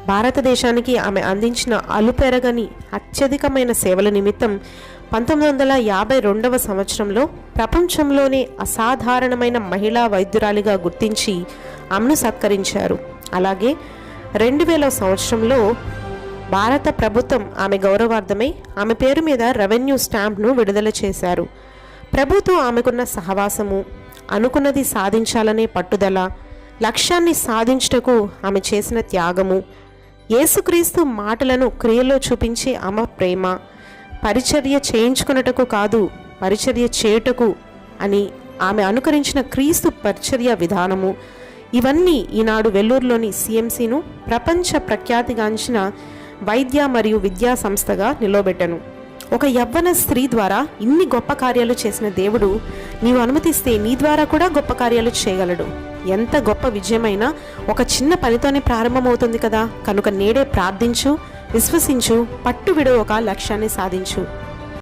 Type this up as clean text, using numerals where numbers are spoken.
భారతదేశానికి ఆమె అందించిన అలుపెరగని అత్యధికమైన సేవల నిమిత్తం 1952వ సంవత్సరంలో ప్రపంచంలోనే అసాధారణమైన మహిళా వైద్యురాలిగా గుర్తించి ఆమెను సత్కరించారు. అలాగే 2000 సంవత్సరంలో భారత ప్రభుత్వం ఆమె గౌరవార్థమై ఆమె పేరు మీద రెవెన్యూ స్టాంప్ను విడుదల చేశారు. ప్రభుత్వం ఆమెకున్న సహవాసము, అనుకున్నది సాధించాలనే పట్టుదల, లక్ష్యాన్ని సాధించుటకు ఆమె చేసిన త్యాగము, యేసుక్రీస్తు మాటలను క్రియలో చూపించే ఆమె ప్రేమ, పరిచర్య చేయించుకున్నటకు కాదు పరిచర్య చేయుటకు అని ఆమె అనుకరించిన క్రీస్తు పరిచర్య విధానము, ఇవన్నీ ఈనాడు వెల్లూరులోని సిఎంసిను ప్రపంచ ప్రఖ్యాతిగాంచిన వైద్య మరియు విద్యా సంస్థగా నిలవబెట్టను. ఒక యవ్వన స్త్రీ ద్వారా ఇన్ని గొప్ప కార్యాలు చేసిన దేవుడు నీవు అనుమతిస్తే నీ ద్వారా కూడా గొప్ప కార్యాలు చేయగలడు. ఎంత గొప్ప విజయమైనా ఒక చిన్న పనితోనే ప్రారంభమవుతుంది కదా. కనుక నేడే ప్రార్థించు, విశ్వసించు, పట్టు విడవక లక్ష్యాన్ని సాధించు.